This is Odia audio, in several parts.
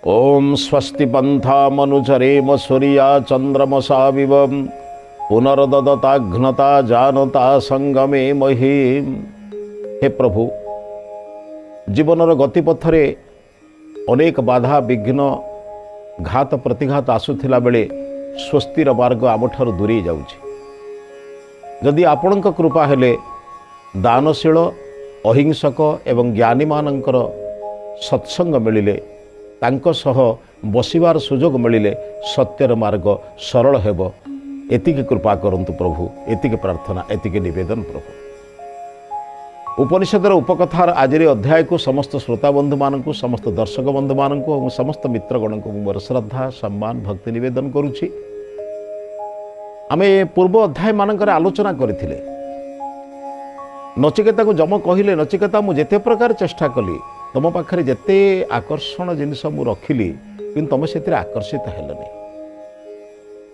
ओम स्वस्ति पंथा मनुचरेम सूर्या चंद्रमसा विव पुनर्ददताघ्नता जानता संगमे महीम। हे प्रभु, जीवनर गतिपथरे अनेक बाधा विघ्न घात प्रतिघात आसुथिला बेले स्वस्तिर मार्ग आमठारु दूरे जाउछि। जदि आपणक कृपा हेले दानशील अहिंसक एवं ज्ञानी मानकर सत्संग मिलिले तांको सह बसिबार सुजोग मिलिले सत्यर मार्ग सरल हेबो। एतिके कृपा करंतु प्रभु, एतिके प्रार्थना, एतिके निवेदन प्रभु। उपनिषदर उपकथार आज अध्याय को समस्त श्रोता बंधु मानक, समस्त दर्शक बंधु मानक और समस्त मित्रगण को मोर श्रद्धा सम्मान भक्ति निवेदन करुछि। आमे पूर्व अध्याय मानकर आलोचना करथिले। नचिकेता को जम कहिले, नचिकेता मु जेते प्रकार चेष्टा कली तुम पाखरे जेते आकर्षण जिनिस मु रखिली किंतु तुम से आकर्षित हेलनी।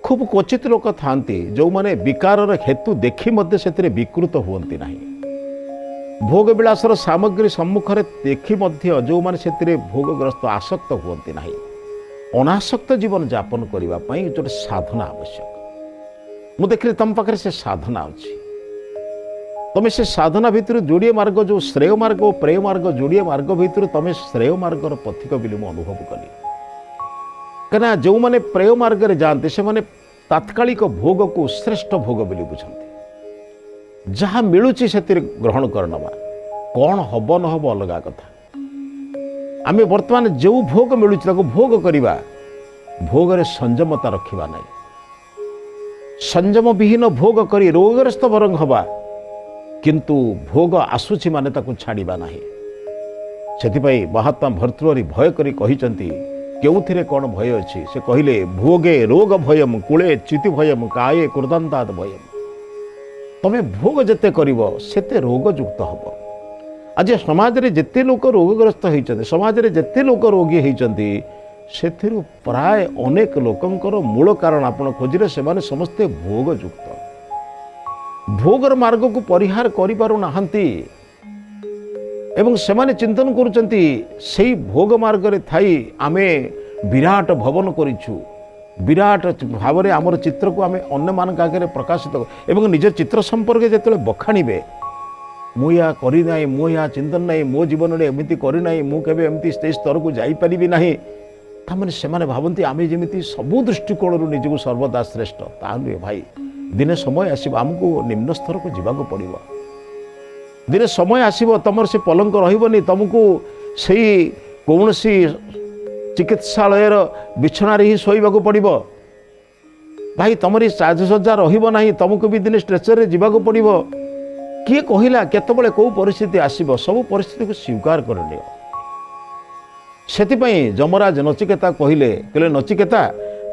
खूब क्वचित लोक थांती जो माने विकारर हेतु देखि मध्य से विकृत हुअंती नाही। भोग विलासर सामग्री सम्मुख देखि मध्य जो माने से भोगग्रस्त आसक्त हुअंती नाही। अनासक्त जीवन यापन करबा पई जो साधना आवश्यक। मु देखिले तुम पाखरे से साधना अछि। तुम से साधना भितर जोड़िए मार्ग जो श्रेय मार्ग और प्रेय मार्ग जोड़िए मार्ग भितर तुम श्रेय मार्गर पथिक बोली मु अनुभव कली। कना जो माने प्रेय मार्ग रे जानते से माने तात्कालिक भोग को श्रेष्ठ भोग बोली बुझंती। जहाँ मिलुची से ग्रहण करनबा, कौन हब न हब अलग कथा। आमे वर्तमान जो भोग मिलुची ताको भोग करिबा, भोग रे संयमता रखिबा नाही। संयम विहीन भोग करी रोगग्रस्त बरंग हबा किंतु भोग आसुची माने ताकू छाड़िबा नाही। सेथिपई महात्मा भर्तृहरि भय करी कहिचंती, केउथिरे कोन भय अछि से कहिले, भोगे रोग भयम कुले चिति भयम काये कुर्दंतात भयम। तमे भोग जते करिवो सेते रोग युक्त हबो। आज समाज रे जते लोक रोगग्रस्त होइचंती, समाज रे जते लोक रोगी होइचंती, सेथिरु प्राय अनेक लोकंकर मूल कारण आपण खोजिले सेमाने समस्ते भोग युक्त। भोगर मार्ग को परिहार करि पारु नाहंती एवं सेमाने चिंतन करुचंती सेही भोग मार्ग रे थाई आमे विराट भवन करिछु, विराट भाव रे आमर चित्र को आमे अन्य मानक आगे प्रकाशित एवं निज चित्र संपर्क जेतले बखाणीबे, मु या करि नाही, मु या चिंतन नाही, मो जीवन रे एमिति करि नाही, मु केबे एमिति स्टेज स्तर को जाई परिबि नाही। तामने सेमाने भावंती आमे जेमिति सबु दृष्टिकोण रु निजको सर्वदा श्रेष्ठ। ता नुहे भाई, दिने समय आसीब आमको निम्न स्तर को जीवाको पड़िबो। दिने समय आसीब तमर से पलंक रहिबनी, तुमको सेही कौनसी चिकित्सालयर बिछणारे ही शोइबाको पड़िबो। भाई तमरी साजसज्जा रहिबो नाही, तुमको भी दिने स्ट्रेचर रे जीवाको पड़िबो। किए कहिला केतबेले को परिस्थिति आसीब, सब परिस्थिति को स्वीकार करनियो। सेतिपई जमराज नचिकेता कहले नचिकेता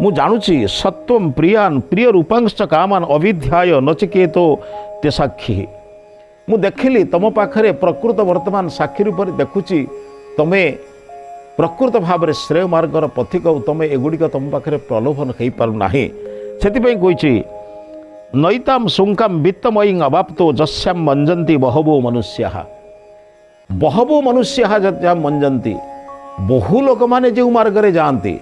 मु जानुची सत्वम प्रियान प्रिय रूपांश कामान अविध्याय नचिकेतो ते साक्षी। मु देखिली तम पाखरे प्रकृत वर्तमान साक्षी रूप देखुची तमे प्रकृत भाव में श्रेय मार्गर पथिक, तमे एगुड़िक तुम पाखरे प्रलोभन हो पारु नाही। सेतिपई कहिची नैताम सुंकाम वित्तमयी अवाप्तो जस्याम मंजंती बहवो मनुष्याः। बहवो मनुष्याः जस्याम मंजंती, बहु लोक माने जो मार्ग रे जानती,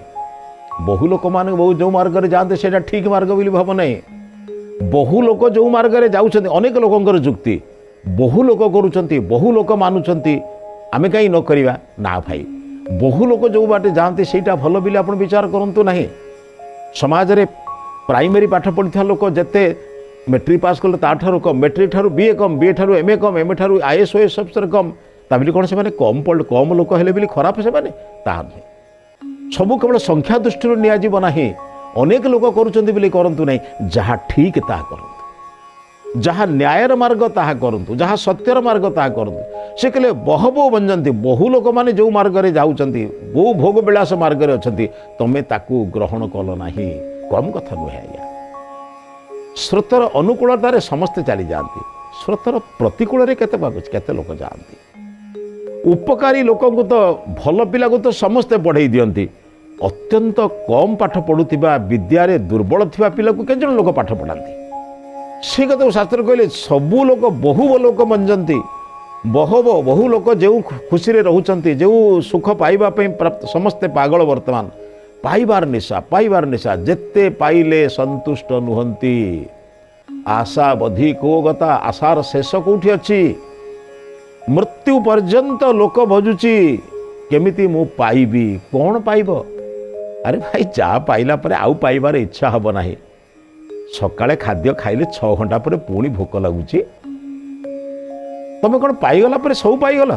बहु लोक मान जो मार्ग रे जानते सेटा ठीक मार्ग बोली भाव नहीं। बहु लोक जो मार्ग रे जाउछन्ति, अनेक लोकंकर जुक्ति बहु लोक करूछन्ति, बहु लोक मानुछन्ति, आमे कहीं न करिवा ना भाई। बहु लोक जो बाटे जानते सेटा भल बिले आपण विचार करंतु नाही। समाज रे प्राइमरी पाठ पढ़िथा लोक जते मेट्रिक पास कले ताठारु कम, मेट्रिक ठारु बीए कम, बीए ठारु एमए कम, एमए ठारु आईएएस ओएएस अफसर कम, ता बिले कोन से माने कम लोक हेले बिले खराब से माने ता नहीं। सबू केवल संख्या दृष्टि नियाजीव नाही। अनेक लोक करुचंती बोली करंतु नहीं। जहाँ ठीक ताहा करंतु, जहाँ न्यायर मार्ग ताहा करंतु, जहाँ सत्यर मार्ग ताहा करंतु। से कहले बहवो बंजंती, बहु लोक माने जो मार्ग रे जाउचंती, बहु भोग विलास मार्ग रे अछंती, तमे ताकू ग्रहण कल नाही। कम कथा नुहे आज्ञा। स्रोतर अनुकूलतार समस्ते चली जाती, स्रोतर प्रतिकूल रे केते लोक जाती। उपकारी लोक को तो भल पिला को तो समस्ते पढ़ाई दियंती। अत्यंत कम पाठ पढ़ुथिबा विद्यारे दुर्बल थिबा पिला को केजन लोक पाठ पढ़ाती। से कथा शास्त्र कहले सबू लोक बहु लोक मंजंती ବହୁ ଲୋକ ଯେଉଁ ଖୁସିରେ ରହୁଛନ୍ତି, ଯେଉଁ ସୁଖ ପାଇବା ପାଇଁ ସମସ୍ତେ ପାଗଳ ବର୍ତ୍ତମାନ। ପାଇବାର ନିଶା ଯେତେ ପାଇଲେ ସନ୍ତୁଷ୍ଟ ନୁହନ୍ତି। ଆଶା ବଧି କୋ ଗତା, ଆଶାର ଶେଷ କୋଉଠି ଅଛି? ମୃତ୍ୟୁ ପର୍ଯ୍ୟନ୍ତ ଲୋକ ଭଜୁଛି କେମିତି ମୁଁ ପାଇବି। କ'ଣ ପାଇବ? ଆରେ ଭାଇ, ଯାହା ପାଇଲା ପରେ ଆଉ ପାଇବାର ଇଚ୍ଛା ହେବ ନାହିଁ। ସକାଳେ ଖାଦ୍ୟ ଖାଇଲେ 6 ଘଣ୍ଟା ପରେ ପୁଣି ଭୋକ ଲାଗୁଛି। ତମେ କ'ଣ ପାଇଗଲା ପରେ ସବୁ ପାଇଗଲ?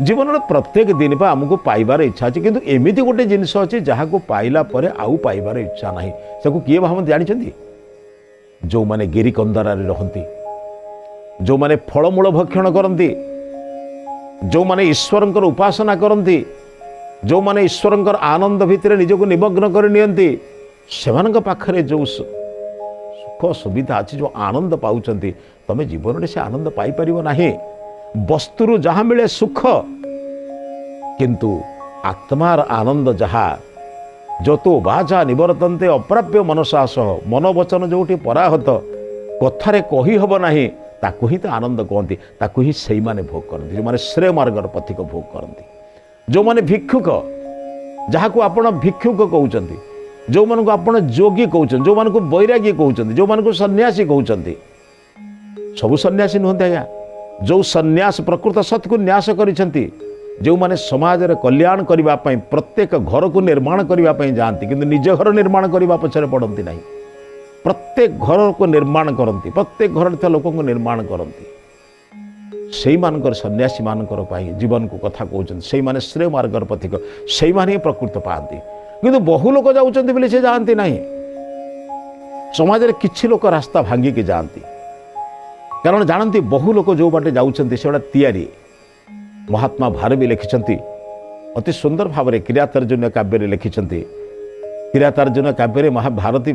ଜୀବନର ପ୍ରତ୍ୟେକ ଦିନ ବା ଆମକୁ ପାଇବାର ଇଚ୍ଛା ଅଛି, କିନ୍ତୁ ଏମିତି ଗୋଟେ ଜିନିଷ ଅଛି ଯାହାକୁ ପାଇଲା ପରେ ଆଉ ପାଇବାର ଇଚ୍ଛା ନାହିଁ। ତାକୁ କିଏ ଭାବନ୍ତି ଜାଣିଛନ୍ତି? ଯେଉଁମାନେ ଗିରିକନ୍ଦରାରେ ରହନ୍ତି, ଯେଉଁମାନେ ଫଳମୂଳ ଭକ୍ଷଣ କରନ୍ତି, ଯେଉଁମାନେ ଈଶ୍ୱରଙ୍କର ଉପାସନା କରନ୍ତି, ଯେଉଁମାନେ ଈଶ୍ୱରଙ୍କର ଆନନ୍ଦ ଭିତରେ ନିଜକୁ ନିମଗ୍ନ କରି ନିଅନ୍ତି, ସେମାନଙ୍କ ପାଖରେ ଯେଉଁ ସୁଖ ସୁବିଧା ଅଛି, ଯେଉଁ ଆନନ୍ଦ ପାଉଛନ୍ତି, ତମେ ଜୀବନରେ ସେ ଆନନ୍ଦ ପାଇପାରିବ ନାହିଁ। ବସ୍ତୁରୁ ଯାହା ମିଳେ ସୁଖ, କିନ୍ତୁ ଆତ୍ମାର ଆନନ୍ଦ ଯାହା, ଯତୋ ବାଚା ନିବର୍ତ୍ତନ୍ତେ ଅପ୍ରାପ୍ୟ ମନସା ସହ, ମନୋବଚନ ଯେଉଁଠି ପରାହତ, କଥାରେ କହି ହେବ ନାହିଁ, ତାକୁ ହିଁ ତ ଆନନ୍ଦ କହନ୍ତି। ତାକୁ ହିଁ ସେଇମାନେ ଭୋଗ କରନ୍ତି, ଯେଉଁମାନେ ଶ୍ରେୟ ମାର୍ଗର ପଥିକ ଭୋଗ କରନ୍ତି। ଯେଉଁମାନେ ଭିକ୍ଷୁକ, ଯାହାକୁ ଆପଣ ଭିକ୍ଷୁକ କହୁଛନ୍ତି, ଯେଉଁମାନଙ୍କୁ ଆପଣ ଯୋଗୀ କହୁଛନ୍ତି, ଯେଉଁମାନଙ୍କୁ ବୈରାଗୀ କହୁଛନ୍ତି, ଯେଉଁମାନଙ୍କୁ ସନ୍ନ୍ୟାସୀ କହୁଛନ୍ତି, ସବୁ ସନ୍ନ୍ୟାସୀ ନୁହନ୍ତି ଆଜ୍ଞା। ଯେଉଁ ସନ୍ନ୍ୟାସ ପ୍ରକୃତ ସତ୍କୁ ନ୍ୟାସ କରିଛନ୍ତି, ଯେଉଁମାନେ ସମାଜରେ କଲ୍ୟାଣ କରିବା ପାଇଁ ପ୍ରତ୍ୟେକ ଘରକୁ ନିର୍ମାଣ କରିବା ପାଇଁ ଯାଆନ୍ତି, କିନ୍ତୁ ନିଜ ଘର ନିର୍ମାଣ କରିବା ପଛରେ ପଡ଼ନ୍ତି ନାହିଁ। ପ୍ରତ୍ୟେକ ଘରକୁ ନିର୍ମାଣ କରନ୍ତି, ପ୍ରତ୍ୟେକ ଘରରେ ଥିବା ଲୋକଙ୍କୁ ନିର୍ମାଣ କରନ୍ତି। ସେଇମାନଙ୍କର ସନ୍ନ୍ୟାସୀମାନଙ୍କର ପାଇଁ ଜୀବନକୁ କଥା କହୁଛନ୍ତି, ସେଇମାନେ ଶ୍ରେୟ ମାର୍ଗର ପଥିକ, ସେଇମାନେ ହିଁ ପ୍ରକୃତ ପାଆନ୍ତି। କିନ୍ତୁ ବହୁ ଲୋକ ଯାଉଛନ୍ତି ବୋଲି ସେ ଯାଆନ୍ତି ନାହିଁ। ସମାଜରେ କିଛି ଲୋକ ରାସ୍ତା ଭାଙ୍ଗିକି ଯାଆନ୍ତି, କାରଣ ଜାଣନ୍ତି ବହୁ ଲୋକ ଯେଉଁ ବାଟେ ଯାଉଛନ୍ତି ସେଗୁଡ଼ା ତିଆରି। ମହାତ୍ମା ଭାରବୀ ଲେଖିଛନ୍ତି ଅତି ସୁନ୍ଦର ଭାବରେ, କିରାତାର୍ଜୁନ କାବ୍ୟରେ ଲେଖିଛନ୍ତି। କିରାତାର୍ଜୁନ କାବ୍ୟରେ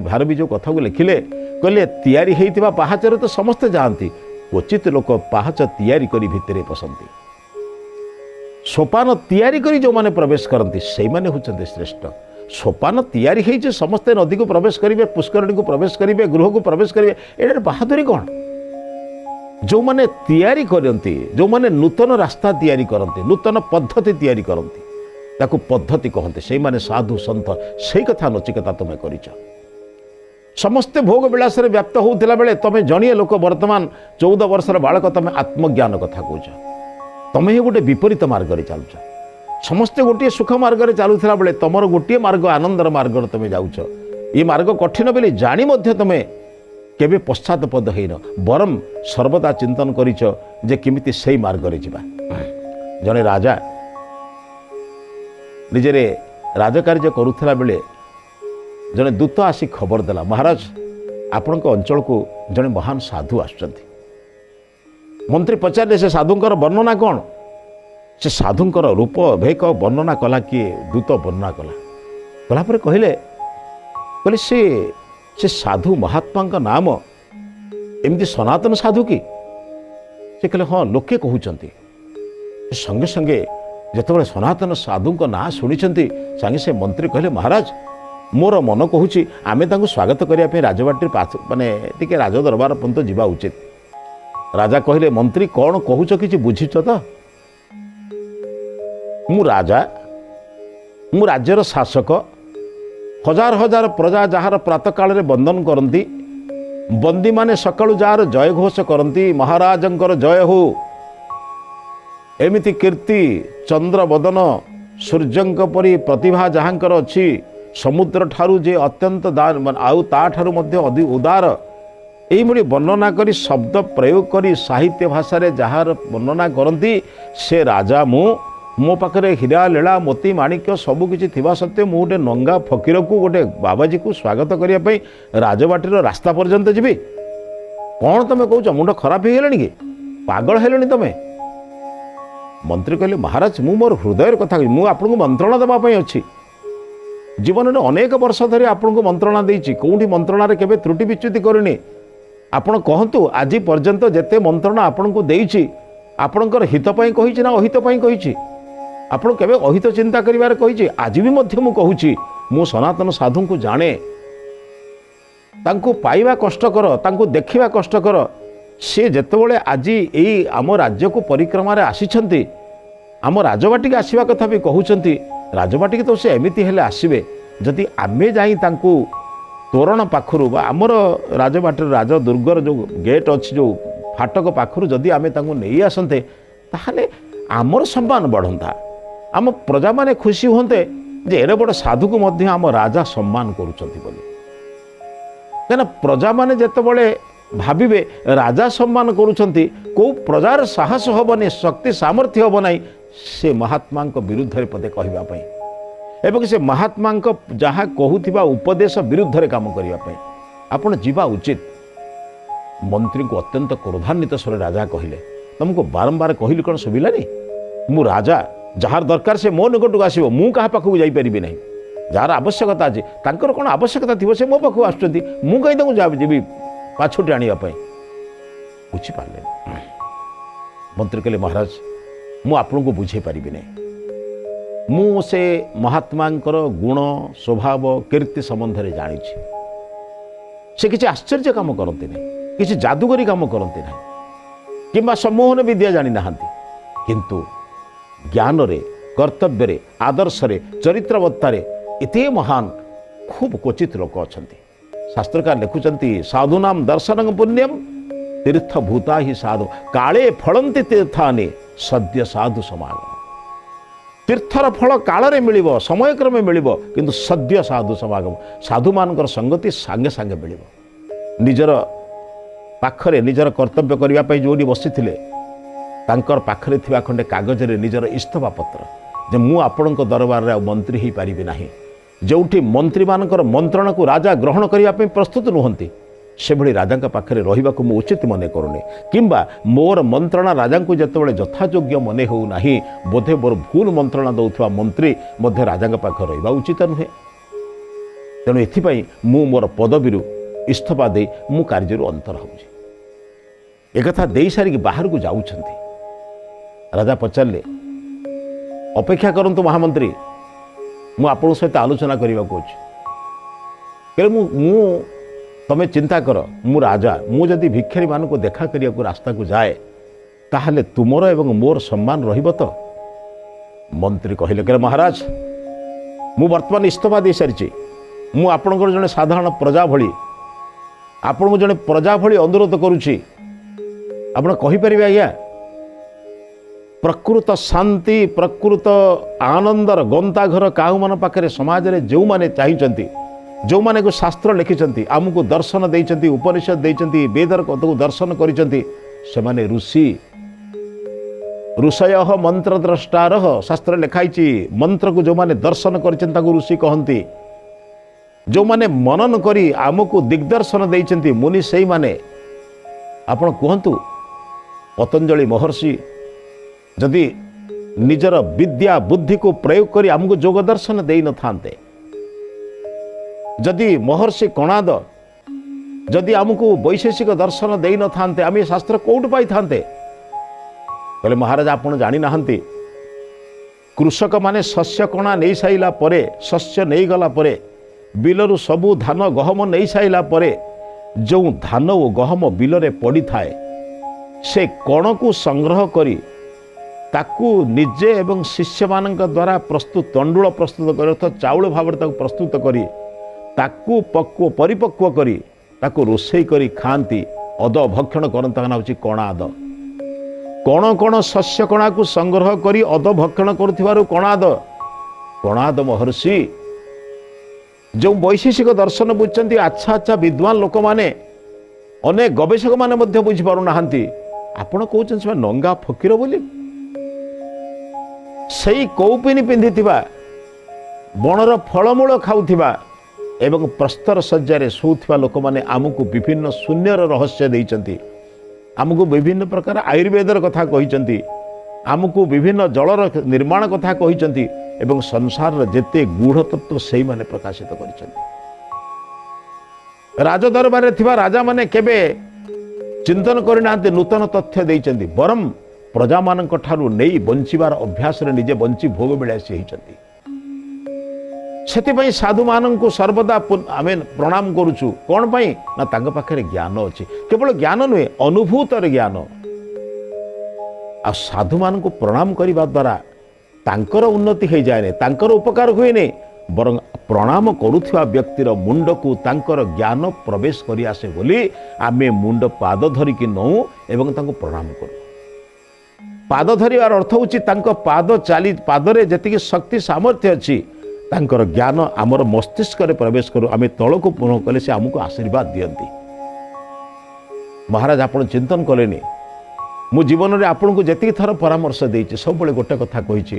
ଭାରବୀ ଯେଉଁ କଥାକୁ ଲେଖିଲେ, କହିଲେ ତିଆରି ହେଇଥିବା ପାହାଚରେ ତ ସମସ୍ତେ ଯାଆନ୍ତି, କ୍ୱଚିତ ଲୋକ ପାହାଚ ତିଆରି କରି ଭିତରେ ପଶନ୍ତି। ସୋପାନ ତିଆରି କରି ଯେଉଁମାନେ ପ୍ରବେଶ କରନ୍ତି, ସେଇମାନେ ହେଉଛନ୍ତି ଶ୍ରେଷ୍ଠ। ସୋପାନ ତିଆରି ହେଇଛି, ସମସ୍ତେ ନଦୀକୁ ପ୍ରବେଶ କରିବେ, ପୁଷ୍କରିଣୀକୁ ପ୍ରବେଶ କରିବେ, ଗୃହକୁ ପ୍ରବେଶ କରିବେ, ଏଇଟାରେ ବାହାଦୁରୀ କ'ଣ? ଯେଉଁମାନେ ତିଆରି କରନ୍ତି, ଯେଉଁମାନେ ନୂତନ ରାସ୍ତା ତିଆରି କରନ୍ତି, ନୂତନ ପଦ୍ଧତି ତିଆରି କରନ୍ତି, ତାକୁ ପଦ୍ଧତି କହନ୍ତି, ସେଇମାନେ ସାଧୁ ସନ୍ଥ। ସେଇ କଥା ନଚିକେତା ତୁମେ କରିଛ। ସମସ୍ତେ ଭୋଗ ବିଳାସରେ ବ୍ୟାପ୍ତ ହେଉଥିଲା ବେଳେ ତମେ ଜଣିଏ ଲୋକ, ବର୍ତ୍ତମାନ 14 ବର୍ଷର ବାଳକ, ତମେ ଆତ୍ମଜ୍ଞାନ କଥା କହୁଛ। ତମେ ହିଁ ଗୋଟେ ବିପରୀତ ମାର୍ଗରେ ଚାଲୁଛ। ସମସ୍ତେ ଗୋଟିଏ ସୁଖ ମାର୍ଗରେ ଚାଲୁଥିଲା ବେଳେ ତମର ଗୋଟିଏ ମାର୍ଗ ଆନନ୍ଦର ମାର୍ଗରେ ତମେ ଯାଉଛ। ଏ ମାର୍ଗ କଠିନ ବୋଲି ଜାଣି ମଧ୍ୟ ତମେ କେବେ ପଶ୍ଚାତପଦ ହେଇନ, ବରଂ ସର୍ବଦା ଚିନ୍ତନ କରିଛ ଯେ କେମିତି ସେଇ ମାର୍ଗରେ ଯିବା। ଜଣେ ରାଜା ନିଜରେ ରାଜକାର୍ଯ୍ୟ କରୁଥିଲା ବେଳେ ଜଣେ ଦୂତ ଆସି ଖବର ଦେଲା, ମହାରାଜ ଆପଣଙ୍କ ଅଞ୍ଚଳକୁ ଜଣେ ମହାନ ସାଧୁ ଆସୁଛନ୍ତି। ମନ୍ତ୍ରୀ ପଚାରିଲେ, ସେ ସାଧୁଙ୍କର ବର୍ଣ୍ଣନା କ'ଣ? ସେ ସାଧୁଙ୍କର ରୂପ ଭେକ ବର୍ଣ୍ଣନା କଲା। କିଏ? ଦୂତ ବର୍ଣ୍ଣନା କଲା ପରେ କହିଲେ ସେ ସାଧୁ ମହାତ୍ମାଙ୍କ ନାମ ଏମିତି ସନାତନ ସାଧୁ କି? ସେ କହିଲେ ହଁ, ଲୋକେ କହୁଛନ୍ତି। ସଙ୍ଗେ ସଙ୍ଗେ ଯେତେବେଳେ ସନାତନ ସାଧୁଙ୍କ ନାଁ ଶୁଣିଛନ୍ତି, ସାଙ୍ଗେ ସେ ମନ୍ତ୍ରୀ କହିଲେ, ମହାରାଜ ମୋର ମନ କହୁଛି ଆମେ ତାଙ୍କୁ ସ୍ୱାଗତ କରିବା ପାଇଁ ରାଜବାଟୀରେ ଟିକେ ରାଜଦରବାର ପର୍ଯ୍ୟନ୍ତ ଯିବା ଉଚିତ। ରାଜା କହିଲେ, ମନ୍ତ୍ରୀ କ'ଣ କହୁଛ କିଛି ବୁଝିଛ ତ? ମୁଁ ରାଜା, ମୁଁ ରାଜ୍ୟର ଶାସକ, ହଜାର ହଜାର ପ୍ରଜା ଯାହାର ପ୍ରାତଃକାଳରେ ବନ୍ଦନ କରନ୍ତି, ବନ୍ଦୀମାନେ ସକାଳୁ ଯାହାର ଜୟଘୋଷ କରନ୍ତି, ମହାରାଜଙ୍କର ଜୟ ହଉ, ଏମିତି କୀର୍ତ୍ତି ଚନ୍ଦ୍ରବଦନ ସୂର୍ଯ୍ୟଙ୍କ ପରି ପ୍ରତିଭା ଯାହାଙ୍କର ଅଛି, ସମୁଦ୍ର ଠାରୁ ଯେ ଅତ୍ୟନ୍ତ ଆଉ ତାଠାରୁ ମଧ୍ୟ ଉଦାର, ଏଇଭଳି ବର୍ଣ୍ଣନା କରି ଶବ୍ଦ ପ୍ରୟୋଗ କରି ସାହିତ୍ୟ ଭାଷାରେ ଯାହାର ବର୍ଣ୍ଣନା କରନ୍ତି, ସେ ରାଜା ମୁଁ। ମୋ ପାଖରେ ହୀରା ଲୀଳା ମୋତି ମାଣିକ୍ୟ ସବୁକିଛି ଥିବା ସତ୍ତ୍ୱେ ମୁଁ ଗୋଟେ ନଙ୍ଗା ଫକୀରକୁ, ଗୋଟେ ବାବାଜୀକୁ ସ୍ୱାଗତ କରିବା ପାଇଁ ରାଜବାଟୀର ରାସ୍ତା ପର୍ଯ୍ୟନ୍ତ ଯିବି? କ'ଣ ତମେ କହୁଛ? ମୁଣ୍ଡ ଖରାପ ହେଇଗଲାଣି କି? ପାଗଳ ହେଲେଣି ତମେ? ମନ୍ତ୍ରୀ କହିଲେ, ମହାରାଜ ମୁଁ ମୋର ହୃଦୟର କଥା କହୁଛି, ମୁଁ ଆପଣଙ୍କୁ ମନ୍ତ୍ରଣା ଦେବା ପାଇଁ ଅଛି। ଜୀବନରେ ଅନେକ ବର୍ଷ ଧରି ଆପଣଙ୍କୁ ମନ୍ତ୍ରଣା ଦେଇଛି, କେଉଁଠି ମନ୍ତ୍ରଣାରେ କେବେ ତ୍ରୁଟି ବିଚ୍ୟୁତି କରିନି। ଆପଣ କହନ୍ତୁ, ଆଜି ପର୍ଯ୍ୟନ୍ତ ଯେତେ ମନ୍ତ୍ରଣା ଆପଣଙ୍କୁ ଦେଇଛି, ଆପଣଙ୍କର ହିତ ପାଇଁ କହିଛି ନା ଅହିତ ପାଇଁ କହିଛି? ଆପଣ କେବେ ଅହିତ ଚିନ୍ତା କରିବାରେ କହିଛି? ଆଜି ବି ମଧ୍ୟ ମୁଁ କହୁଛି, ମୁଁ ସନାତନ ସାଧୁଙ୍କୁ ଜାଣେ, ତାଙ୍କୁ ପାଇବା କଷ୍ଟକର, ତାଙ୍କୁ ଦେଖିବା କଷ୍ଟକର, सी जितेबाला आज यही आम राज्य को परिक्रमार आसी आम राजबाटी आसवा कथा भी कहते राजबाटी तो से एमती हेले आसवे जदि आमे जाई तांकु तोरण पाखरु बा आमर राजबाटी राज दुर्गर जो गेट अच्छी जो फाटक पाखरु जदि आमे तांकु नहीं आसते ताहले आमर सम्मान बढ़ंता आम प्रजा माने खुशी होते जे एड़े बड़ साधु को मध्य आम राजा सम्मान करुचंती बोली कहना प्रजा माने जेतेबेले भाविबे राजा सम्मान करुचंती को प्रजार साहस हबनी शक्ति सामर्थ्य हब नाही से महात्मा विरुद्ध रे पदे कहबा पई एवं से महात्मा जहाँ कहूथिबा उपदेश विरुद्ध रे काम करिया पई आपण जीवा उचित। मंत्री को अत्यंत क्रोधान्वित स्वर राजा कहले तुमको बारंबार कहली कौन सुविलानी मु राजा जार दरकार से मो निकट को आसो मु क्या पाखक जापरि ना जार आवश्यकता अच्छे तांकर कौन आवश्यकता थी से मो पाखक आसुँच मु कहीं जी पाछुटी आने बुझीपारे। मंत्री कहले महाराज मु आपन को बुझे पारि ना मु से महात्मा गुण स्वभाव कीर्ति संबंध में जानी से किसी आश्चर्य काम करते ना किसी जादूगरी काम करते ना कि सम्मोहन विद्या जानी ना किंतु ज्ञान रे कर्तव्य रे आदर्श रे चरित्रवत्ता रे एते महान खूब क्वचित लोक अच्छा शास्त्रकार लिखुचंती साधुनाम दर्शनं पुण्यम तीर्थ भूता ही साधु काले फलंती तीर्थानि सद्य साधु समागम तीर्थर फल कालरे मिलिबो समयक्रमे मिलिबो किंतु सद्य साधु समागम साधु मानकर संगति सांगे सांगे मिलिबो निजर पाखरे निजर कर्तव्य करबा पई जोडी बसिथिले तांकर पाखरे थिबा खंडे कागज रे निजर इस्तफा पत्र जे मु आपणक दरबार रे मंत्री ही पारिबे नाही जोठी मंत्री मानकर मंत्रण को राजा ग्रहण करबा पई प्रस्तुत नुहंती से भली राजा पाखरे रहिबा को मु उचित मने करूनी किंबा मोर मंत्रणा राजा को जतबेले यथायोग्य मने हो नाही बोधे मोर भूल मंत्रणा दउथवा मंत्री मध्य राजा पाखरे रहिबा उचित नुहे तेणु एथिपई मु मोर पदवीरु इस्तफा दे मु कार्यरु अंतर होउछि एक कथा दे सारी बाहर को जाउछंती राजा पचारे अपेक्षा करंतु महामंत्री मु आपन सहित आलोचना करबा को अछि मु तमें चिंता कर मु राजा मु जदि भिखारी मान को देखा करिया को रास्ता को जाए ताहले तुमर एवं मोर सम्मान रहिबो तो मंत्री कहले करे महाराज मु वर्तमान इस्तफा दे सारिछि मु आपनकर जने साधारण प्रजा भली आपन जने प्रजा भली अनुरोध करूछि आपण कहि परिबे आज्ञा प्रकृत शांति प्रकृत आनंदर गंता घर काहू मान पाखरे समाज रे जो माने चाहिचंती जो माने को शास्त्र लिखिचंती आमको दर्शन देइचंती उपनिषद देइचंती वेदर को दर्शन करिचंती से माने ऋषि ऋषय मंत्र द्रष्टार शास्त्र लिखाई मंत्र को जो माने दर्शन करिचंती ताको ऋषि कहंती जो माने मनन करी आमको दिग्दर्शन देइचंती मुनि सेई माने आपण कहंतु पतंजलि महर्षि जदि निजर विद्या बुद्धि को प्रयोग करी आमको जोग दर्शन देई न थांते जदि महर्षि कणाद जदि आमको वैशेषिक दर्शन देई न थांते आम शास्त्र कोउठ पाई थांते कहले महाराज आपण जानी नाहंती कृषक माने शस्य कणा नहीं साइला परे शस्य नहीं गला परे बिलरु सबु धान गहम नहीं साइला परे जो धान और गहम बिलरे पड़ी थाए से कण को संग्रह करी ताकू निजे एवं शिष्य मानक द्वारा प्रस्तुत तंडुल प्रस्तुत कर चाउल भाव प्रस्तुत करी ताकू पक्व परिपक्व करी ताकू रोषेई करी खाती अद भक्षण करता हूँ कणाद कण कण शस्य कणा को संग्रह करी अद भक्षण करुथिबारु कणाद महर्षि जो वैशेषिक दर्शन बुझुंट अच्छा अच्छा विद्वान लोक माने अनेक गवेषक माने मध्य बुझी पारु नाहंती आपण कहउछन से नंगा फकीर बोली सही कौपिनी पिंधिथिबा बणर फलमूल खाउथिबा एवं प्रस्तर सज्जारे शोथिबा लोक माने आमको विभिन्न शून्यर रहस्य देइचंती आमको विभिन्न प्रकार आयुर्वेदर कथा कहिचंती आमको विभिन्न जलर निर्माण कथा कहिचंती एवं संसार जेते गूढ़ तत्व सेही माने प्रकाशित करिचंती राजदरबार रे थिबा राजा माने केबे चिंतन करिनांते नूतन तथ्य देइचंती बरम प्रजा मानक ठारू नहीं बंचिबार अभ्यास रे निजे बंची भोग बिलासी होइचंती ସେଥିପାଇଁ ସାଧୁମାନଙ୍କୁ ସର୍ବଦା ଆମେ ପ୍ରଣାମ କରୁଛୁ। କ'ଣ ପାଇଁ ନା ତାଙ୍କ ପାଖରେ ଜ୍ଞାନ ଅଛି। କେବଳ ଜ୍ଞାନ ନୁହେଁ, ଅନୁଭୂତର ଜ୍ଞାନ। ଆଉ ସାଧୁମାନଙ୍କୁ ପ୍ରଣାମ କରିବା ଦ୍ୱାରା ତାଙ୍କର ଉନ୍ନତି ହୋଇଯାଏନି, ତାଙ୍କର ଉପକାର ହୁଏନି, ବରଂ ପ୍ରଣାମ କରୁଥିବା ବ୍ୟକ୍ତିର ମୁଣ୍ଡକୁ ତାଙ୍କର ଜ୍ଞାନ ପ୍ରବେଶ କରି ଆସେ ବୋଲି ଆମେ ମୁଣ୍ଡ ପାଦ ଧରିକି ନେଉ ଏବଂ ତାଙ୍କୁ ପ୍ରଣାମ କରୁ। ପାଦ ଧରିବାର ଅର୍ଥ ହେଉଛି ତାଙ୍କ ପାଦରେ ଯେତିକି ଶକ୍ତି ସାମର୍ଥ୍ୟ ଅଛି ତାଙ୍କର ଜ୍ଞାନ ଆମର ମସ୍ତିଷ୍କରେ ପ୍ରବେଶ କରୁ। ଆମେ ତଳକୁ ପୁନଃ କଲେ ସେ ଆମକୁ ଆଶୀର୍ବାଦ ଦିଅନ୍ତି। ମହାରାଜ, ଆପଣ ଚିନ୍ତନ କଲେନି, ମୁଁ ଜୀବନରେ ଆପଣଙ୍କୁ ଯେତିକି ଥର ପରାମର୍ଶ ଦେଇଛି ସବୁବେଳେ ଗୋଟେ କଥା କହିଛି,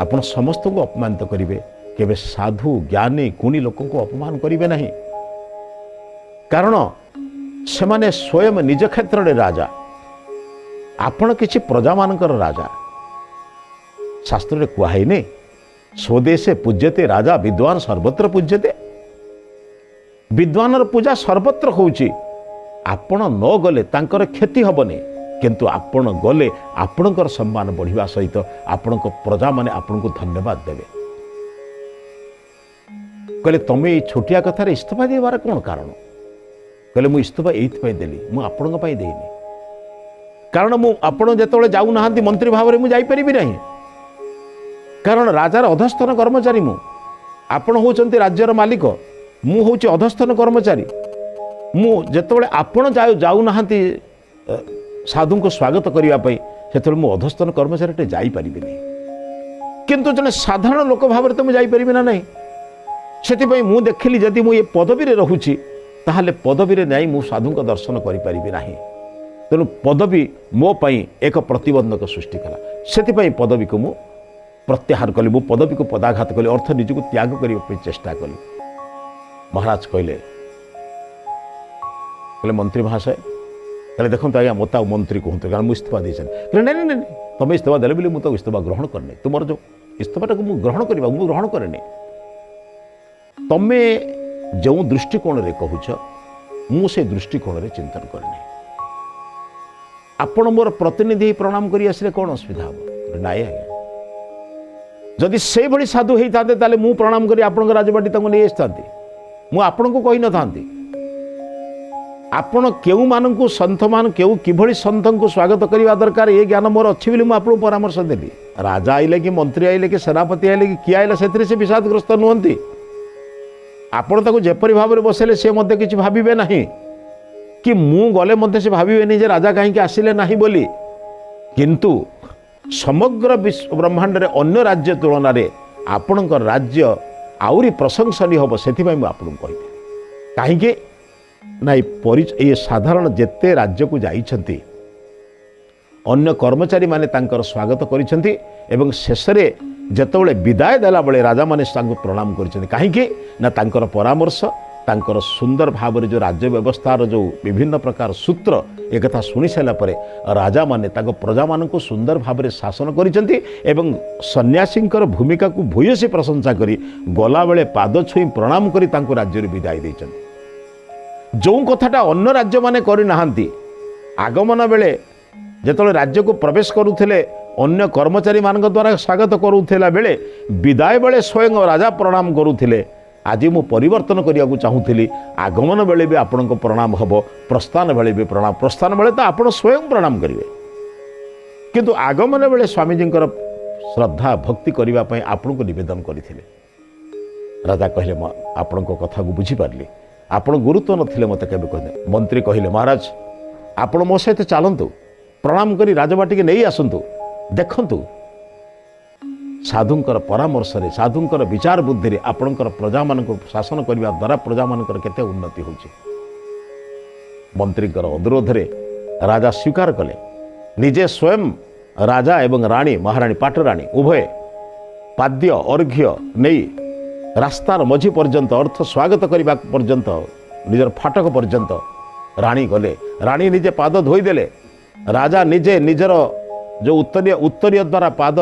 ଆପଣ ସମସ୍ତଙ୍କୁ ଅପମାନିତ କରିବେ, କେବେ ସାଧୁ ଜ୍ଞାନୀ ଗୁଣୀ ଲୋକଙ୍କୁ ଅପମାନ କରିବେ ନାହିଁ। କାରଣ ସେମାନେ ସ୍ୱୟଂ ନିଜ କ୍ଷେତ୍ରରେ ରାଜା, ଆପଣ କିଛି ପ୍ରଜାମାନଙ୍କର ରାଜା। ଶାସ୍ତ୍ରରେ କୁହାହେଇନି ସ୍ୱଦେଶେ ପୂଜ୍ୟତେ ରାଜା ବିଦ୍ୱାନ ସର୍ବତ୍ର ପୂଜ୍ୟତେ। ବିଦ୍ୱାନର ପୂଜା ସର୍ବତ୍ର ହେଉଛି। ଆପଣ ନ ଗଲେ ତାଙ୍କର କ୍ଷତି ହେବନି, କିନ୍ତୁ ଆପଣ ଗଲେ ଆପଣଙ୍କର ସମ୍ମାନ ବଢ଼ିବା ସହିତ ଆପଣଙ୍କ ପ୍ରଜାମାନେ ଆପଣଙ୍କୁ ଧନ୍ୟବାଦ ଦେବେ। କହିଲେ ତମେ ଏଇ ଛୋଟିଆ କଥାରେ ଇସ୍ତଫା ଦେବାର କ'ଣ କାରଣ? କହିଲେ ମୁଁ ଇସ୍ତଫା ଏଇଥିପାଇଁ ଦେଲି, ମୁଁ ଆପଣଙ୍କ ପାଇଁ ଦେଇନି। କାରଣ ଆପଣ ଯେତେବେଳେ ଯାଉନାହାନ୍ତି ମନ୍ତ୍ରୀ ଭାବରେ ମୁଁ ଯାଇପାରିବି ନାହିଁ। କାରଣ ରାଜାର ଅଧସ୍ତନ କର୍ମଚାରୀ ମୁଁ, ଆପଣ ହେଉଛନ୍ତି ରାଜ୍ୟର ମାଲିକ, ମୁଁ ହେଉଛି ଅଧସ୍ତନ କର୍ମଚାରୀ। ମୁଁ ଯେତେବେଳେ ଆପଣ ଯାଉନାହାନ୍ତି ସାଧୁଙ୍କୁ ସ୍ୱାଗତ କରିବା ପାଇଁ, ସେତେବେଳେ ମୁଁ ଅଧସ୍ତନ କର୍ମଚାରୀଟେ ଯାଇପାରିବିନି। କିନ୍ତୁ ଜଣେ ସାଧାରଣ ଲୋକ ଭାବରେ ତ ମୁଁ ଯାଇପାରିବି ନା ନାହିଁ। ସେଥିପାଇଁ ମୁଁ ଦେଖିଲି ଯଦି ମୁଁ ଏ ପଦବୀରେ ରହୁଛି ତାହେଲେ ପଦବୀରେ ଯାଇ ମୁଁ ସାଧୁଙ୍କ ଦର୍ଶନ କରିପାରିବି ନାହିଁ। ତେଣୁ ପଦବୀ ମୋ ପାଇଁ ଏକ ପ୍ରତିବନ୍ଧକ ସୃଷ୍ଟି କଲା। ସେଥିପାଇଁ ପଦବୀକୁ ମୁଁ ପ୍ରତ୍ୟାହାର କଲି, ମୁଁ ପଦବୀକୁ ପଦାଘାତ କଲି, ଅର୍ଥ ନିଜକୁ ତ୍ୟାଗ କରିବା ପାଇଁ ଚେଷ୍ଟା କଲି। ମହାରାଜ କହିଲେ ମନ୍ତ୍ରୀ ମହାଶୟ, କହିଲେ ଦେଖନ୍ତୁ ଆଜ୍ଞା ମୋତେ ଆଉ ମନ୍ତ୍ରୀ କୁହନ୍ତୁ, କାରଣ ମୁଁ ଇସ୍ତଫା ଦେଇଛନ୍ତି। କହିଲେ ନାଇଁ ନାଇଁ, ତମେ ଇସ୍ତଫା ଦେଲେ ବୋଲି ମୁଁ ତ ଇସ୍ତଫା ଗ୍ରହଣ କରିନି। ତୁମର ଯେଉଁ ଇସ୍ତଫାଟାକୁ ମୁଁ ଗ୍ରହଣ କରିବାକୁ ମୁଁ ଗ୍ରହଣ କରେନି। ତମେ ଯେଉଁ ଦୃଷ୍ଟିକୋଣରେ କହୁଛ ମୁଁ ସେ ଦୃଷ୍ଟିକୋଣରେ ଚିନ୍ତନ କରିନି। ଆପଣ ମୋର ପ୍ରତିନିଧି ପ୍ରଣାମ କରି ଆସିଲେ କ'ଣ ଅସୁବିଧା ହେବ? ନାଇଁ ଆଜ୍ଞା, ଯଦି ସେଇଭଳି ସାଧୁ ହେଇଥାନ୍ତେ ତାହେଲେ ମୁଁ ପ୍ରଣାମ କରି ଆପଣଙ୍କ ରାଜବାଟୀ ତାଙ୍କୁ ନେଇ ଆସିଥାନ୍ତି, ମୁଁ ଆପଣଙ୍କୁ କହିନଥାନ୍ତି। ଆପଣ କେଉଁମାନଙ୍କୁ କିଭଳି ସନ୍ଥଙ୍କୁ ସ୍ୱାଗତ କରିବା ଦରକାର ଏ ଜ୍ଞାନ ମୋର ଅଛି ବୋଲି ମୁଁ ଆପଣଙ୍କୁ ପରାମର୍ଶ ଦେଲି। ରାଜା ଆଇଲେ କି ମନ୍ତ୍ରୀ ଆଇଲେ କି ସେନାପତି ଆଇଲେ କି କିଏ ଆଇଲେ ସେଥିରେ ସେ ବିଷାଦଗ୍ରସ୍ତ ନୁହନ୍ତି। ଆପଣ ତାକୁ ଯେପରି ଭାବରେ ବସେଇଲେ ସେ ମଧ୍ୟ କିଛି ଭାବିବେ ନାହିଁ, କି ମୁଁ ଗଲେ ମଧ୍ୟ ସେ ଭାବିବେନି ଯେ ରାଜା କାହିଁକି ଆସିଲେ ନାହିଁ ବୋଲି। କିନ୍ତୁ ସମଗ୍ର ବ୍ରହ୍ମାଣ୍ଡରେ ଅନ୍ୟ ରାଜ୍ୟ ତୁଳନାରେ ଆପଣଙ୍କ ରାଜ୍ୟ ଆହୁରି ପ୍ରଶଂସନୀୟ ହେବ, ସେଥିପାଇଁ ମୁଁ ଆପଣଙ୍କୁ କହିଥିଲି। କାହିଁକି ନା ଏ ସାଧାରଣ ଯେତେ ରାଜ୍ୟକୁ ଯାଇଛନ୍ତି ଅନ୍ୟ କର୍ମଚାରୀମାନେ ତାଙ୍କର ସ୍ୱାଗତ କରିଛନ୍ତି ଏବଂ ଶେଷରେ ଯେତେବେଳେ ବିଦାୟ ଦେଲାବେଳେ ରାଜାମାନେ ତାଙ୍କୁ ପ୍ରଣାମ କରିଛନ୍ତି। କାହିଁକି ନା ତାଙ୍କର ପରାମର୍ଶ, ତାଙ୍କର ସୁନ୍ଦର ଭାବରେ ଯେଉଁ ରାଜ୍ୟ ବ୍ୟବସ୍ଥାର ଯେଉଁ ବିଭିନ୍ନ ପ୍ରକାର ସୂତ୍ର ଏକଥା ଶୁଣି ସାରିଲା ପରେ ରାଜାମାନେ ତାଙ୍କ ପ୍ରଜାମାନଙ୍କୁ ସୁନ୍ଦର ଭାବରେ ଶାସନ କରିଛନ୍ତି ଏବଂ ସନ୍ନ୍ୟାସୀଙ୍କର ଭୂମିକାକୁ ଭୂୟସୀ ପ୍ରଶଂସା କରି ଗଲାବେଳେ ପାଦ ଛୁଇଁ ପ୍ରଣାମ କରି ତାଙ୍କୁ ରାଜ୍ୟରୁ ବିଦାୟ ଦେଇଛନ୍ତି। ଯେଉଁ କଥାଟା ଅନ୍ୟ ରାଜ୍ୟମାନେ କରିନାହାନ୍ତି, ଆଗମନ ବେଳେ ଯେତେବେଳେ ରାଜ୍ୟକୁ ପ୍ରବେଶ କରୁଥିଲେ ଅନ୍ୟ କର୍ମଚାରୀମାନଙ୍କ ଦ୍ୱାରା ସ୍ୱାଗତ କରୁଥିଲା ବେଳେ ବିଦାୟ ବେଳେ ସ୍ୱୟଂ ରାଜା ପ୍ରଣାମ କରୁଥିଲେ। ଆଜି ମୁଁ ପରିବର୍ତ୍ତନ କରିବାକୁ ଚାହୁଁଥିଲି, ଆଗମନ ବେଳେ ବି ଆପଣଙ୍କ ପ୍ରଣାମ ହେବ, ପ୍ରସ୍ଥାନ ବେଳେ ବି ପ୍ରଣାମ। ପ୍ରସ୍ଥାନ ବେଳେ ତ ଆପଣ ସ୍ୱୟଂ ପ୍ରଣାମ କରିବେ, କିନ୍ତୁ ଆଗମନ ବେଳେ ସ୍ୱାମୀଜୀଙ୍କର ଶ୍ରଦ୍ଧା ଭକ୍ତି କରିବା ପାଇଁ ଆପଣଙ୍କୁ ନିବେଦନ କରିଥିଲେ। ରାଜା କହିଲେ ମୁଁ ଆପଣଙ୍କ କଥାକୁ ବୁଝିପାରିଲି, ଆପଣ ଗୁରୁତ୍ୱ ନଥିଲେ ମୋତେ କେବେ କହିଲେ। ମନ୍ତ୍ରୀ କହିଲେ ମହାରାଜ ଆପଣ ମୋ ସହିତ ଚାଲନ୍ତୁ, ପ୍ରଣାମ କରି ରାଜବାଟିକି ନେଇ ଆସନ୍ତୁ, ଦେଖନ୍ତୁ ସାଧୁଙ୍କର ପରାମର୍ଶରେ ସାଧୁଙ୍କର ବିଚାର ବୁଦ୍ଧିରେ ଆପଣଙ୍କର ପ୍ରଜାମାନଙ୍କୁ ଶାସନ କରିବା ଦ୍ୱାରା ପ୍ରଜାମାନଙ୍କର କେତେ ଉନ୍ନତି ହେଉଛି। ମନ୍ତ୍ରୀଙ୍କର ଅନୁରୋଧରେ ରାଜା ସ୍ୱୀକାର କଲେ। ନିଜେ ସ୍ୱୟଂ ରାଜା ଏବଂ ରାଣୀ ମହାରାଣୀ ପାଟରାଣୀ ଉଭୟ ପାଦ୍ୟ ଅର୍ଘ୍ୟ ନେଇ ରାସ୍ତାର ମଝି ପର୍ଯ୍ୟନ୍ତ ଅର୍ଥ ସ୍ୱାଗତ କରିବା ପର୍ଯ୍ୟନ୍ତ ନିଜର ଫାଟକ ପର୍ଯ୍ୟନ୍ତ ରାଣୀ ଗଲେ। ରାଣୀ ନିଜେ ପାଦ ଧୋଇଦେଲେ, ରାଜା ନିଜେ ନିଜର ଯେଉଁ ଉତ୍ତରୀୟ ଦ୍ୱାରା ପାଦ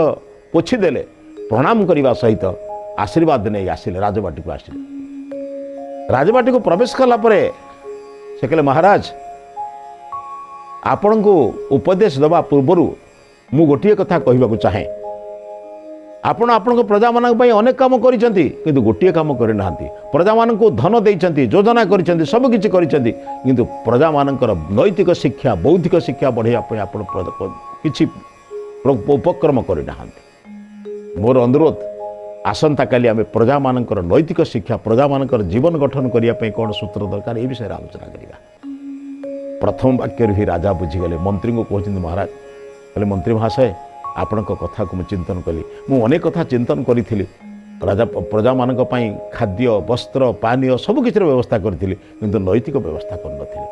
ପୋଛିଦେଲେ, ପ୍ରଣାମ କରିବା ସହିତ ଆଶୀର୍ବାଦ ନେଇ ଆସିଲେ, ରାଜବାଟିକୁ ଆସିଲେ। ରାଜବାଟିକୁ ପ୍ରବେଶ କଲା ପରେ ସେ କହିଲେ ମହାରାଜ ଆପଣଙ୍କୁ ଉପଦେଶ ଦେବା ପୂର୍ବରୁ ମୁଁ ଗୋଟିଏ କଥା କହିବାକୁ ଚାହେଁ। ଆପଣ ଆପଣଙ୍କ ପ୍ରଜାମାନଙ୍କ ପାଇଁ ଅନେକ କାମ କରିଛନ୍ତି କିନ୍ତୁ ଗୋଟିଏ କାମ କରିନାହାନ୍ତି। ପ୍ରଜାମାନଙ୍କୁ ଧନ ଦେଇଛନ୍ତି, ଯୋଜନା କରିଛନ୍ତି, ସବୁକିଛି କରିଛନ୍ତି କିନ୍ତୁ ପ୍ରଜାମାନଙ୍କର ନୈତିକ ଶିକ୍ଷା, ବୌଦ୍ଧିକ ଶିକ୍ଷା ବଢ଼ାଇବା ପାଇଁ ଆପଣ କିଛି ଉପକ୍ରମ କରିନାହାନ୍ତି। ମୋର ଅନୁରୋଧ, ଆସନ୍ତାକାଲି ଆମେ ପ୍ରଜାମାନଙ୍କର ନୈତିକ ଶିକ୍ଷା, ପ୍ରଜାମାନଙ୍କର ଜୀବନ ଗଠନ କରିବା ପାଇଁ କ'ଣ ସୂତ୍ର ଦରକାର ଏ ବିଷୟରେ ଆଲୋଚନା କରିବା। ପ୍ରଥମ ବାକ୍ୟରୁ ହିଁ ରାଜା ବୁଝିଗଲେ। ମନ୍ତ୍ରୀଙ୍କୁ କହୁଛନ୍ତି, ମହାରାଜ କହିଲେ, ମନ୍ତ୍ରୀ ମହାଶୟ ଆପଣଙ୍କ କଥାକୁ ମୁଁ ଚିନ୍ତନ କଲି। ମୁଁ ଅନେକ କଥା ଚିନ୍ତନ କରିଥିଲି। ରାଜା ପ୍ରଜାମାନଙ୍କ ପାଇଁ ଖାଦ୍ୟ, ବସ୍ତ୍ର, ପାନୀୟ ସବୁକିଛିର ବ୍ୟବସ୍ଥା କରିଥିଲି କିନ୍ତୁ ନୈତିକ ବ୍ୟବସ୍ଥା କରିନଥିଲି।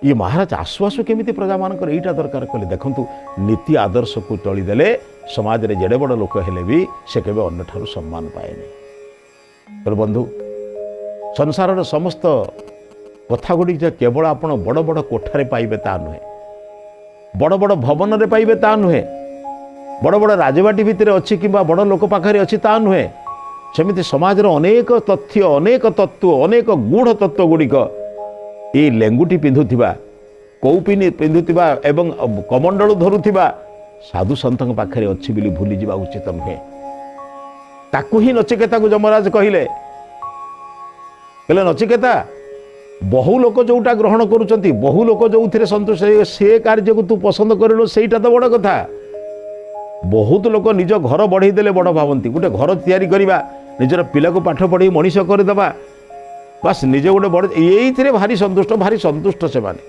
ଇଏ ମହାରାଜ ଆସୁ ଆସୁ କେମିତି ପ୍ରଜାମାନଙ୍କର ଏଇଟା ଦରକାର କଲେ। ଦେଖନ୍ତୁ, ନୀତି ଆଦର୍ଶକୁ ଚଳିଦେଲେ ସମାଜରେ ଯେଡ଼େ ବଡ଼ ଲୋକ ହେଲେ ବି ସେ କେବେ ଅନ୍ୟଠାରୁ ସମ୍ମାନ ପାଏନି। ବନ୍ଧୁ, ସଂସାରର ସମସ୍ତ କଥା ଗୁଡ଼ିକ କେବଳ ଆପଣ ବଡ଼ ବଡ଼ କୋଠାରେ ପାଇବେ ତା ନୁହେଁ, ବଡ଼ ବଡ଼ ଭବନରେ ପାଇବେ ତା ନୁହେଁ, ବଡ଼ ବଡ଼ ରାଜବାଟୀ ଭିତରେ ଅଛି କିମ୍ବା ବଡ଼ ଲୋକ ପାଖରେ ଅଛି ତା ନୁହେଁ। ସେମିତି ସମାଜର ଅନେକ ତଥ୍ୟ, ଅନେକ ତତ୍ତ୍ୱ, ଅନେକ ଗୂଢ଼ ତତ୍ତ୍ୱ ଗୁଡ଼ିକ ଏଇ ଲେଙ୍ଗୁଟି ପିନ୍ଧୁଥିବା, କୌପିନି ପିନ୍ଧୁଥିବା ଏବଂ କମଣ୍ଡଳ ଧରୁଥିବା ସାଧୁ ସନ୍ଥଙ୍କ ପାଖରେ ଅଛି ବୋଲି ଭୁଲିଯିବା ଉଚିତ ନୁହେଁ। ତାକୁ ହିଁ ନଚିକେତାକୁ ଯମରାଜ କହିଲେ, ନଚିକେତା, ବହୁ ଲୋକ ଯୋଉଟା ଗ୍ରହଣ କରୁଛନ୍ତି, ବହୁ ଲୋକ ଯୋଉଥିରେ ସନ୍ତୁଷ୍ଟ, ସେ କାର୍ଯ୍ୟକୁ ତୁ ପସନ୍ଦ କରିଲୁ, ସେଇଟା ତ ବଡ଼ କଥା। ବହୁତ ଲୋକ ନିଜ ଘର ବଢ଼େଇ ଦେଲେ ବଡ଼ ଭାବନ୍ତି। ଗୋଟେ ଘର ତିଆରି କରିବା, ନିଜର ପିଲାକୁ ପାଠ ପଢ଼େଇ ମଣିଷ କରିଦେବା, ବାସ୍ ନିଜେ ଗୋଟେ ବଡ଼, ଏଇଥିରେ ଭାରି ସନ୍ତୁଷ୍ଟ ସେମାନେ।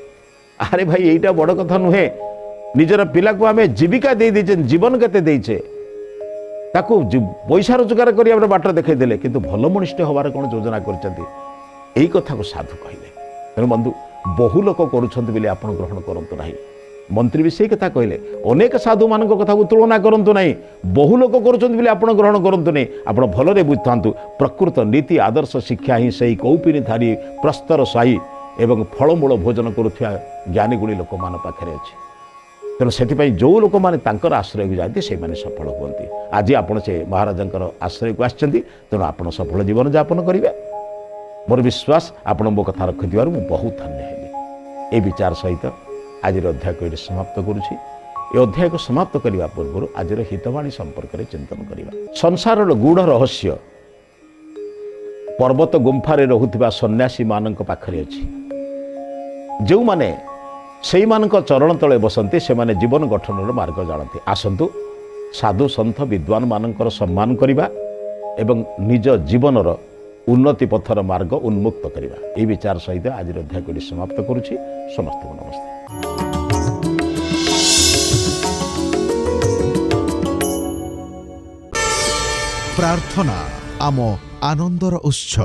ଆରେ ଭାଇ, ଏଇଟା ବଡ଼ କଥା ନୁହେଁ। ନିଜର ପିଲାକୁ ଆମେ ଜୀବିକା ଦେଇ ଦେଇଛେ, ଜୀବନ କେତେ ଦେଇଛେ, ତାକୁ ପଇସା ରୋଜଗାର କରିବା ବାଟ ଦେଖାଇ ଦେଲେ କିନ୍ତୁ ଭଲ ମଣିଷଟେ ହେବାର କ'ଣ ଯୋଜନା କରିଛନ୍ତି, ଏଇ କଥାକୁ ସାଧୁ କହିଲେ। ତେଣୁ ବନ୍ଧୁ, ବହୁ ଲୋକ କରୁଛନ୍ତି ବୋଲି ଆପଣ ଗ୍ରହଣ କରନ୍ତୁ ନାହିଁ। ମନ୍ତ୍ରୀ ବି ସେଇ କଥା କହିଲେ, ଅନେକ ସାଧୁମାନଙ୍କ କଥାକୁ ତୁଳନା କରନ୍ତୁ ନାହିଁ। ବହୁ ଲୋକ କରୁଛନ୍ତି ବୋଲି ଆପଣ ଗ୍ରହଣ କରନ୍ତୁ ନାହିଁ। ଆପଣ ଭଲରେ ବୁଝିଥାନ୍ତୁ, ପ୍ରକୃତ ନୀତି ଆଦର୍ଶ ଶିକ୍ଷା ହିଁ ସେହି କୌପିନିଧାରୀ, ପ୍ରସ୍ତର ସାହି ଏବଂ ଫଳମୂଳ ଭୋଜନ କରୁଥିବା ଜ୍ଞାନୀ ଗୁଣୀ ଲୋକମାନଙ୍କ ପାଖରେ ଅଛି। ତେଣୁ ସେଥିପାଇଁ ଯେଉଁ ଲୋକମାନେ ତାଙ୍କର ଆଶ୍ରୟକୁ ଯାଆନ୍ତି ସେମାନେ ସଫଳ ହୁଅନ୍ତି। ଆଜି ଆପଣ ସେ ମହାରାଜାଙ୍କର ଆଶ୍ରୟକୁ ଆସିଛନ୍ତି, ତେଣୁ ଆପଣ ସଫଳ ଜୀବନଯାପନ କରିବେ। ମୋର ବିଶ୍ୱାସ ଆପଣ ମୋ କଥା ରଖିଥିବାରୁ ମୁଁ ବହୁତ ଧନ୍ୟ ହେଲି। ଏ ବିଚାର ସହିତ ଆଜିର ଅଧ୍ୟାୟକୁ ଏଠି ସମାପ୍ତ କରୁଛି। ଏ ଅଧ୍ୟାୟକୁ ସମାପ୍ତ କରିବା ପୂର୍ବରୁ ଆଜିର ହିତବାଣୀ ସମ୍ପର୍କରେ ଚିନ୍ତନ କରିବା। ସଂସାରର ଗୂଢ଼ ରହସ୍ୟ ପର୍ବତ ଗୁମ୍ଫାରେ ରହୁଥିବା ସନ୍ନ୍ୟାସୀମାନଙ୍କ ପାଖରେ ଅଛି। ଯେଉଁମାନେ ସେଇମାନଙ୍କ ଚରଣ ତଳେ ବସନ୍ତି ସେମାନେ ଜୀବନ ଗଠନର ମାର୍ଗ ଜାଣନ୍ତି। ଆସନ୍ତୁ, ସାଧୁ ସନ୍ଥ ବିଦ୍ୱାନମାନଙ୍କର ସମ୍ମାନ କରିବା ଏବଂ ନିଜ ଜୀବନର ଉନ୍ନତି ପଥର ମାର୍ଗ ଉନ୍ମୁକ୍ତ କରିବା। ଏହି ବିଚାର ସହିତ ଆଜିର ଅଧ୍ୟାୟକୁ ଏଠି ସମାପ୍ତ କରୁଛି। ସମସ୍ତଙ୍କୁ ନମସ୍ତେ। ପ୍ରାର୍ଥନା ଆମ ଆନନ୍ଦର ଉତ୍ସ।